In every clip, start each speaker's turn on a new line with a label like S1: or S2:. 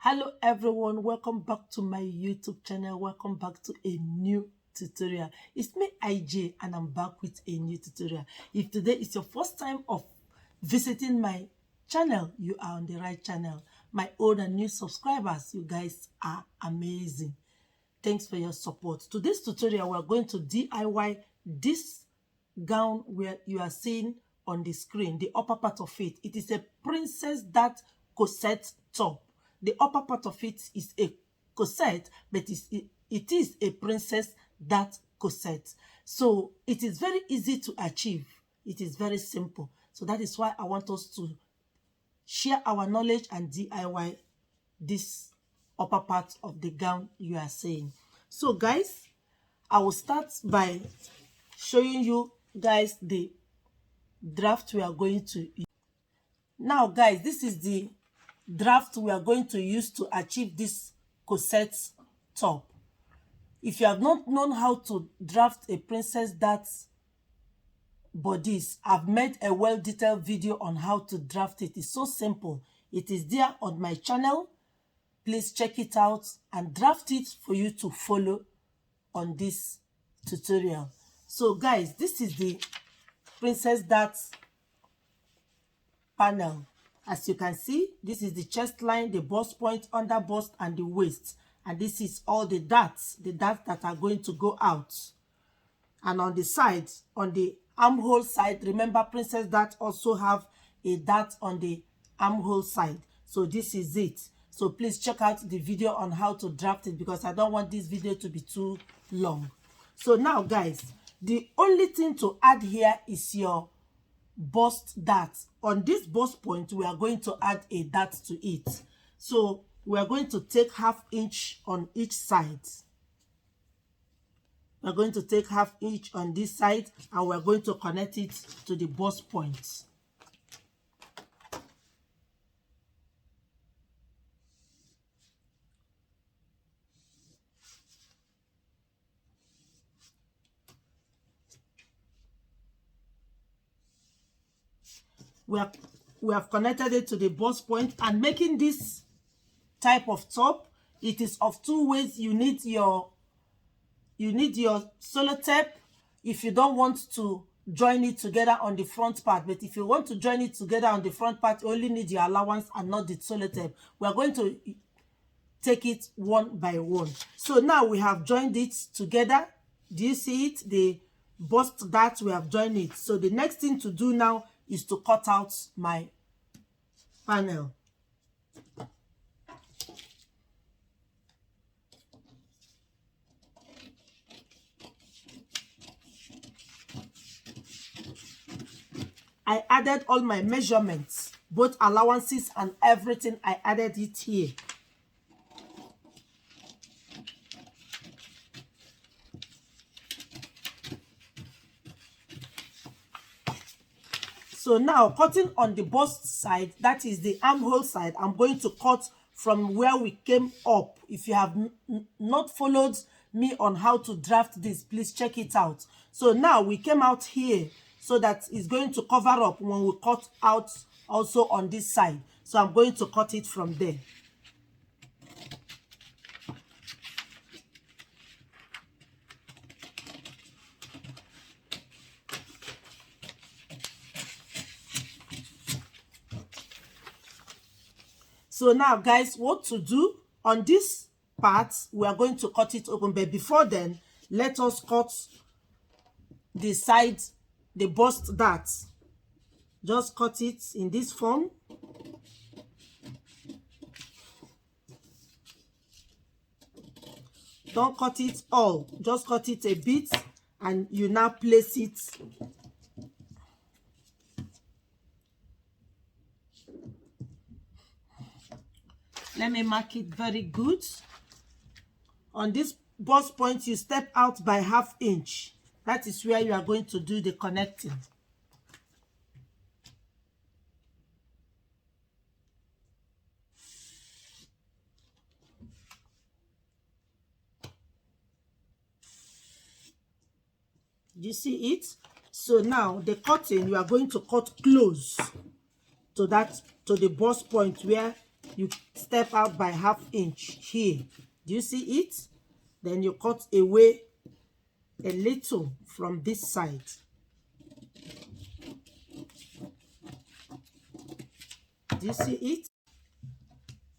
S1: Hello everyone, welcome back to my YouTube channel. Welcome back to a new tutorial. It's me IJ and I'm back with a new tutorial. If today is your first time of visiting my channel, you are on the right channel. My old and new subscribers, you guys are amazing. Thanks for your support. Today's tutorial, we're going to DIY this gown where you are seeing on the screen, the upper part of it. It is a Princess Dart Corset top. The upper part of it is a corset, but it is a Princess Dart corset. So it is very easy to achieve. It is very simple. So that is why I want us to share our knowledge and DIY this upper part of the gown you are seeing. So guys, I will start by showing you guys the draft we are going to use. Now guys, this is the draft we are going to use to achieve this corset top. If you have not known how to draft a Princess Dart bodice, I've made a well-detailed video on how to draft it. It's so simple. It is there on my channel. Please check it out and draft it for you to follow on this tutorial. So guys, this is the Princess Dart panel. As you can see, this is the chest line, the bust point, under bust, and the waist. And this is all the darts that are going to go out. And on the side, on the armhole side, remember Princess Dart also have a dart on the armhole side. So this is it. So please check out the video on how to draft it because I don't want this video to be too long. So now guys, the only thing to add here is your bust dart. On this bust point, we are going to add a dart to it. So we are going to take 1/2 inch on each side. We are going to take 1/2 inch on this side and we are going to connect it to the bust point. We have connected it to the bust point, and making this type of top, it is of two ways. You need your solo tape if you don't want to join it together on the front part, but if you want to join it together on the front part, you only need your allowance and not the solo tape. We are going to take it one by one. So now we have joined it together. Do you see it? The bust dart, we have joined it. So the next thing to do now is to cut out my panel. I added all my measurements, both allowances and everything. I added it here. So now, cutting on the bust side, that is the armhole side, I'm going to cut from where we came up. If you have not followed me on how to draft this, please check it out. So now we came out here, so that it's going to cover up when we cut out also on this side. So I'm going to cut it from there. So now guys, what to do on this part, we are going to cut it open, but before then, let us cut the side, the bust dart. Just cut it in this form. Don't cut it all, just cut it a bit, and you now place it . Let me mark it very good. On this bust point, you step out by 1/2 inch. That is where you are going to do the connecting. You see it? So now the cutting, you are going to cut close to the bust point where you step out by 1/2 inch here. Do you see it? Then you cut away a little from this side. Do you see it?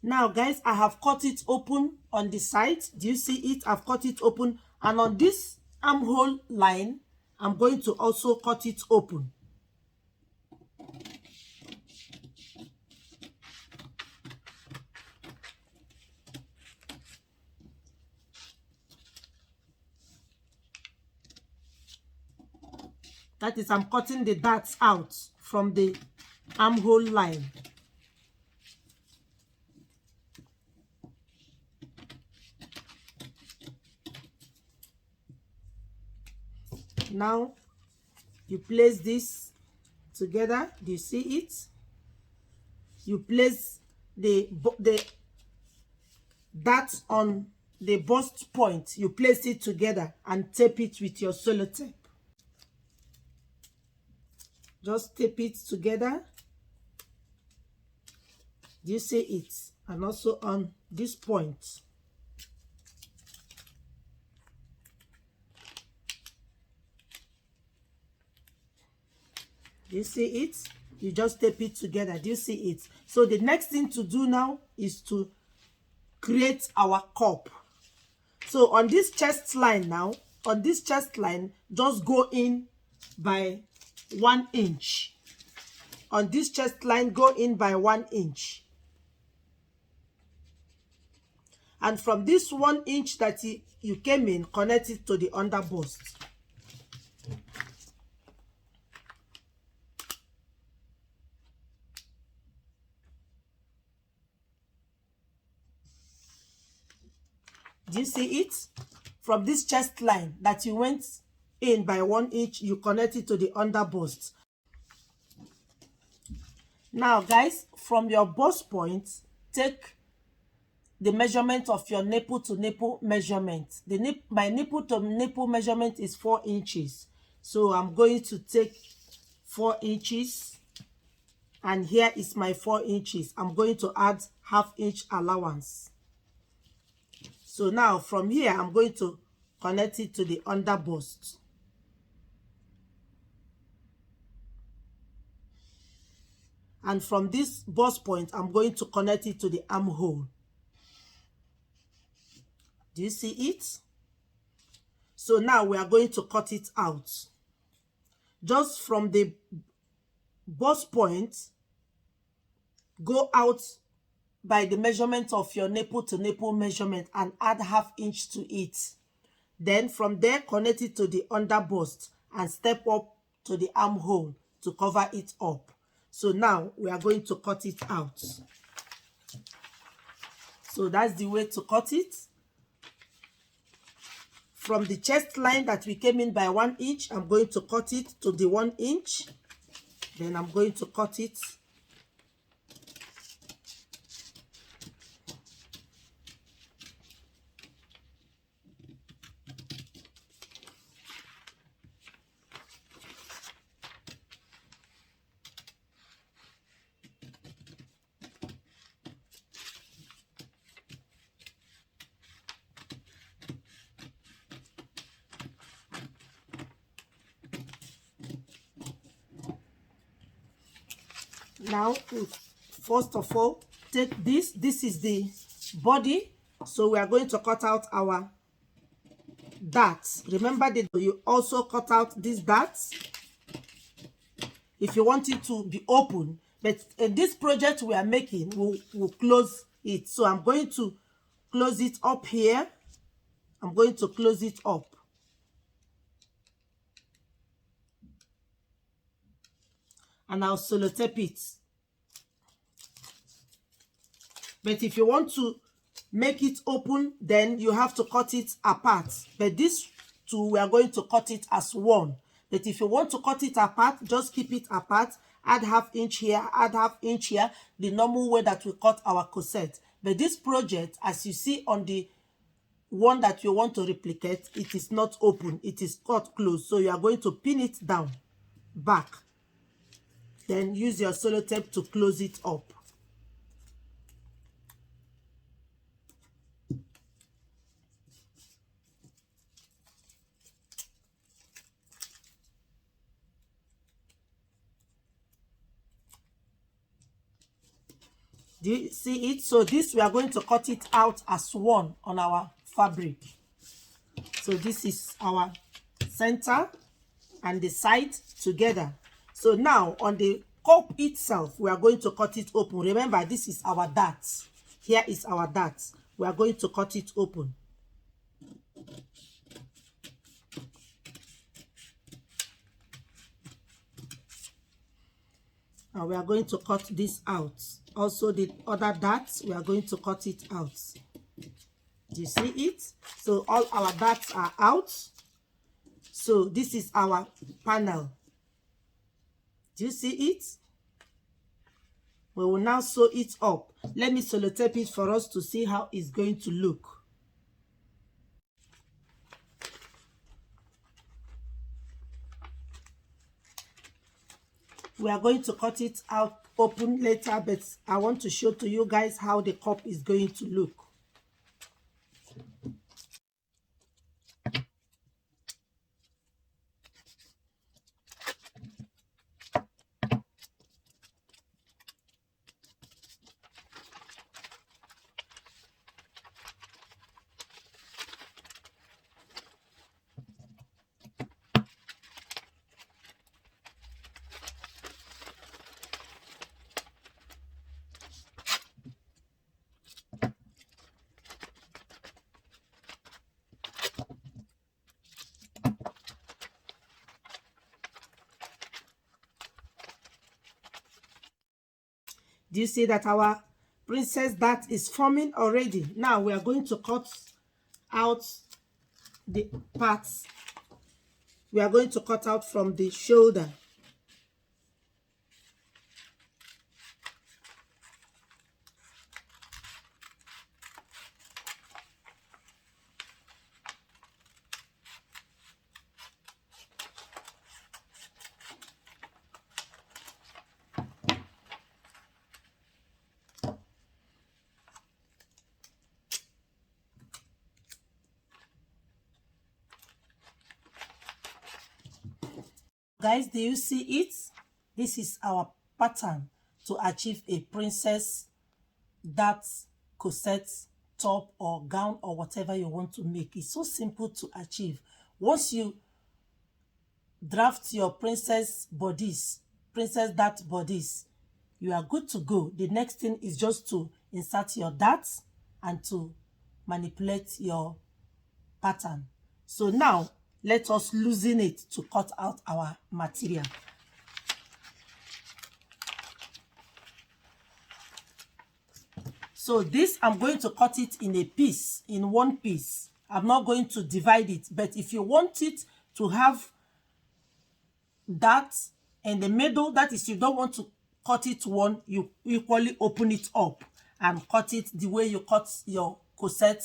S1: Now guys, I have cut it open on the side. Do you see it? I've cut it open, and on this armhole line I'm going to also cut it open. That is, I'm cutting the darts out from the armhole line. Now you place this together. Do you see it? You place the darts on the bust point. You place it together and tape it with your sellotape. Just tape it together. Do you see it? And also on this point. Do you see it? You just tape it together. Do you see it? So the next thing to do now is to create our cup. So on this chest line now, on this chest line, just go in by 1 inch. On this chest line, go in by 1 inch. And from this 1 inch that you came in, connect it to the under bust. Do you see it? From this chest line that you went in by 1 inch, you connect it to the under bust. Now guys, from your bust point, take the measurement of your nipple to nipple measurement. My nipple to nipple measurement is 4 inches. So I'm going to take 4 inches, and here is my 4 inches. I'm going to add 1/2 inch allowance. So now from here, I'm going to connect it to the under bust. And from this bust point, I'm going to connect it to the armhole. Do you see it? So now we are going to cut it out. Just from the bust point, go out by the measurement of your nipple to nipple measurement and add 1/2 inch to it. Then from there, connect it to the under bust and step up to the armhole to cover it up. So now we are going to cut it out. So that's the way to cut it. From the chest line that we came in by 1 inch, I'm going to cut it to the 1 inch. Then I'm going to cut it . Now, first of all, take this. This is the body. So we are going to cut out our darts. Remember that you also cut out these darts if you want it to be open. But in this project we are making, we'll close it. So I'm going to close it up here. I'm going to close it up. And I'll sellotape it. But if you want to make it open, then you have to cut it apart. But this two, we are going to cut it as one. But if you want to cut it apart, just keep it apart. Add 1/2 inch here, add 1/2 inch here, the normal way that we cut our corset. But this project, as you see on the one that you want to replicate, it is not open. It is cut close. So you are going to pin it down, back. Then use your sellotape to close it up. Do you see it? So this, we are going to cut it out as one on our fabric. So this is our center and the side together. So now on the cup itself, we are going to cut it open. Remember, this is our dart. Here is our dart. We are going to cut it open. And we are going to cut this out. Also the other darts, we are going to cut it out. Do you see it? So all our darts are out. So this is our panel. Do you see it? We will now sew it up. Let me sellotape it for us to see how it's going to look. We are going to cut it out open later, but I want to show to you guys how the cup is going to look. Do you see that our princess dart is forming already? Now we are going to cut out the parts. We are going to cut out from the shoulder. Guys, do you see it? This is our pattern to achieve a princess dart corset top or gown or whatever you want to make. It's so simple to achieve. Once you draft your princess bodies, princess dart bodies, you are good to go. The next thing is just to insert your darts and to manipulate your pattern. So now let us loosen it to cut out our material. So this, I'm going to cut it in a piece, in one piece. I'm not going to divide it, but if you want it to have that in the middle, that is, you don't want to cut it one, you equally open it up and cut it the way you cut your corset,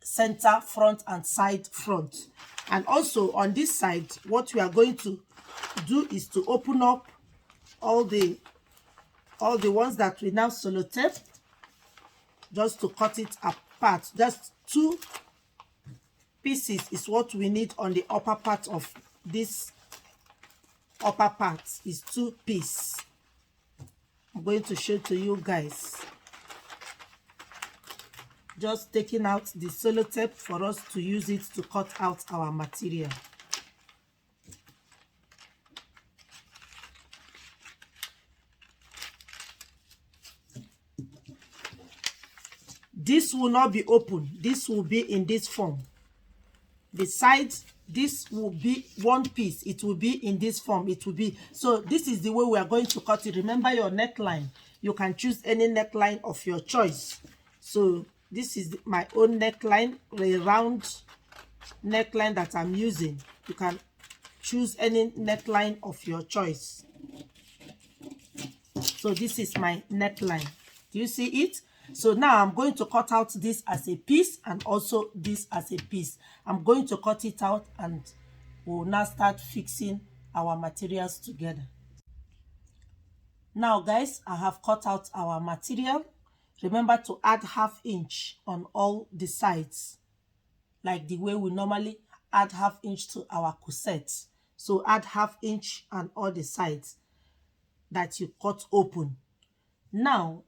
S1: center, front, and side front. And also on this side, what we are going to do is to open up all the ones that we now sellotape, just to cut it apart. Just 2 pieces is what we need on the upper part of this. Upper part is 2 pieces. I'm going to show to you guys. Just taking out the sellotape for us to use it to cut out our material. This will not be open. This will be in this form. The sides, this will be one piece. It will be in this form. It will be. So this is the way we are going to cut it. Remember your neckline. You can choose any neckline of your choice. So this is my own neckline, a round neckline that I'm using. You can choose any neckline of your choice. So this is my neckline. Do you see it? So now I'm going to cut out this as a piece and also this as a piece. I'm going to cut it out and we'll now start fixing our materials together. Now guys, I have cut out our material. Remember to add 1/2 inch on all the sides, like the way we normally add 1/2 inch to our corset. So add 1/2 inch on all the sides that you cut open. Now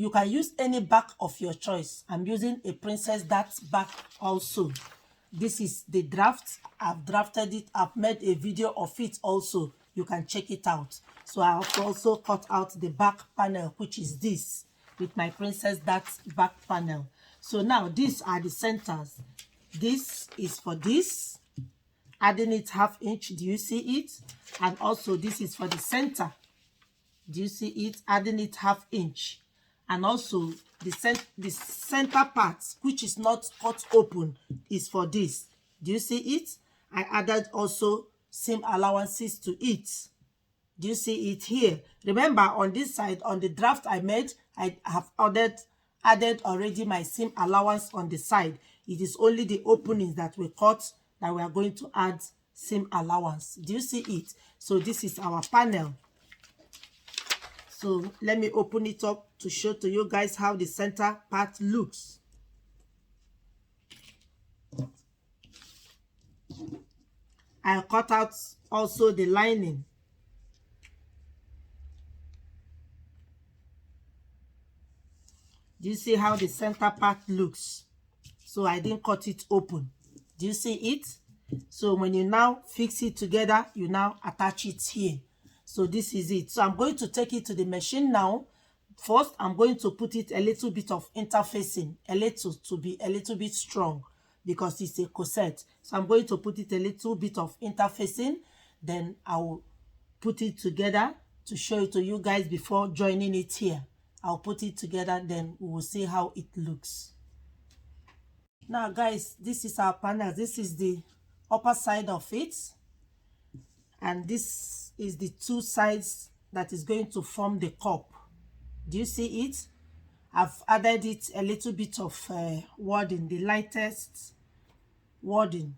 S1: you can use any back of your choice. I'm using a Princess Dart back also. This is the draft. I've drafted it. I've made a video of it also. You can check it out. So I have also cut out the back panel, which is this, with my Princess Dart back panel. So now these are the centers. This is for this, adding it ½ inch. Do you see it? And also this is for the center. Do you see it? Adding it ½ inch. And also the center part, which is not cut open, is for this. Do you see it? I added also seam allowances to it. Do you see it here? Remember, on this side, on the draft I made, I have added already my seam allowance on the side. It is only the openings that we cut that we are going to add seam allowance. Do you see it? So this is our panel. So let me open it up to show to you guys how the center part looks. I cut out also the lining. Do you see how the center part looks? So I didn't cut it open. Do you see it? So when you now fix it together, you now attach it here. So this is it. So I'm going to take it to the machine now. First, I'm going to put it a little bit of interfacing, to be a little bit strong, because it's a corset. So I'm going to put it a little bit of interfacing. Then I will put it together to show it to you guys before joining it here. I'll put it together, then we will see how it looks. Now guys, this is our panel. This is the upper side of it, and this is the two sides that is going to form the cup. Do you see it? I've added it a little bit of wording, the lightest wording,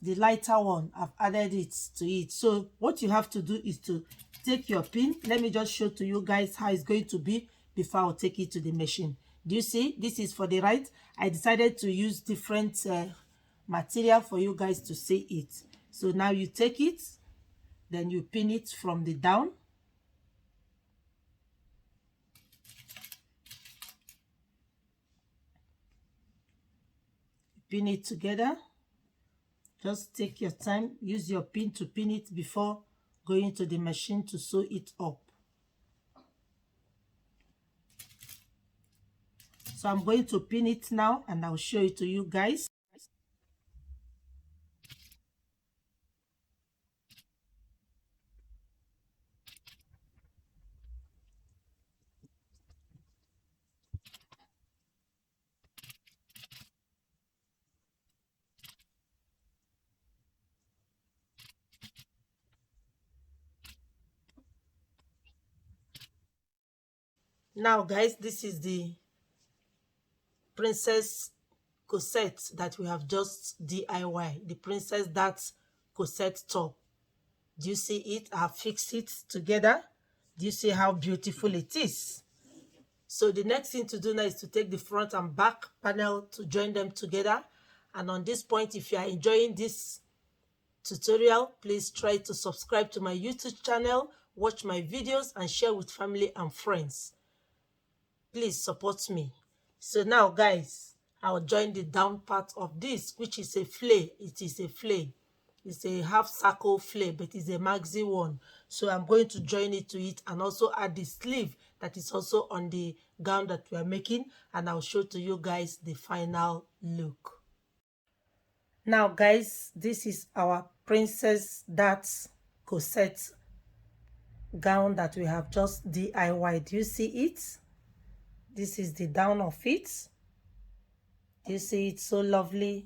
S1: the lighter one. I've added it to it. So what you have to do is to take your pin. Let me just show to you guys how it's going to be before I'll take it to the machine. Do you see? This is for the right. I decided to use different material for you guys to see it. So now you take it, then you pin it from the down. Pin it together. Just take your time. Use your pin to pin it before going to the machine to sew it up. So I'm going to pin it now, and I'll show it to you guys. Now guys, this is the Princess corset that we have just DIY, the Princess Dart corset top. Do you see it? I have fixed it together. Do you see how beautiful it is? So the next thing to do now is to take the front and back panel to join them together. And on this point, if you are enjoying this tutorial, please try to subscribe to my YouTube channel, watch my videos, and share with family and friends. Please support me. So now guys, I'll join the down part of this, which is a flay. It is a flay. It's a half circle flay, but it's a maxi one. So I'm going to join it to it and also add the sleeve that is also on the gown that we are making, and I'll show to you guys the final look. Now guys, this is our Princess Dart corset gown that we have just DIY. Do you see it? This is the down of it. Do you see it? So lovely.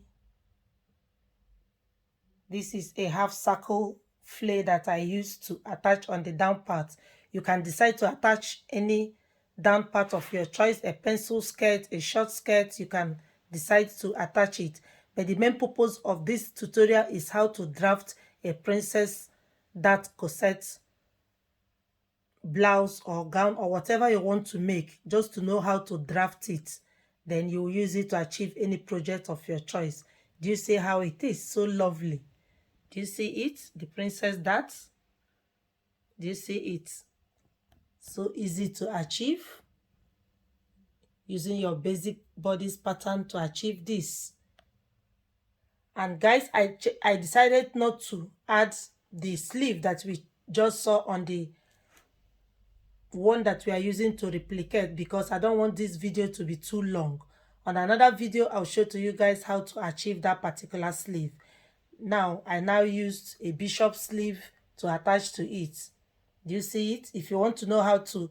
S1: This is a half circle flay that I used to attach on the down part. You can decide to attach any down part of your choice, a pencil skirt, a short skirt. You can decide to attach it. But the main purpose of this tutorial is how to draft a Princess Dart corset blouse or gown or whatever you want to make, just to know how to draft it. Then you use it to achieve any project of your choice. Do you see how it is? So lovely. Do you see it? The Princess Dart. Do you see it? So easy to achieve. using your basic bodice pattern to achieve this. And guys, I decided not to add the sleeve that we just saw on the one that we are using to replicate, because I don't want this video to be too long. On another video, I'll show to you guys how to achieve that particular sleeve. Now, I now used a bishop sleeve to attach to it. Do you see it? If you want to know how to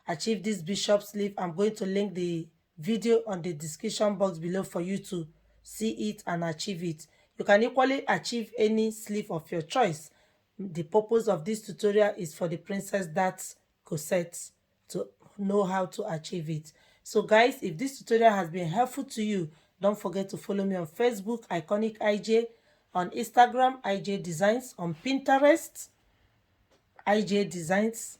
S1: achieve this bishop sleeve, I'm going to link the video on the description box below for you to see it and achieve it. You can equally achieve any sleeve of your choice. The purpose of this tutorial is for the Princess Dart Corset to know how to achieve it. So guys, if this tutorial has been helpful to you, don't forget to follow me on Facebook, Iconic IJ, on Instagram, IJ Designs, on Pinterest, IJ Designs.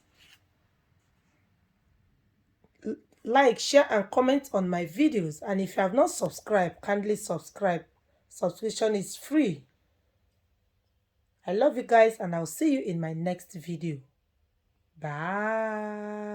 S1: Like, share, and comment on my videos. And if you have not subscribed, kindly subscribe. Subscription is free. I love you guys, and I'll see you in my next video. Bye.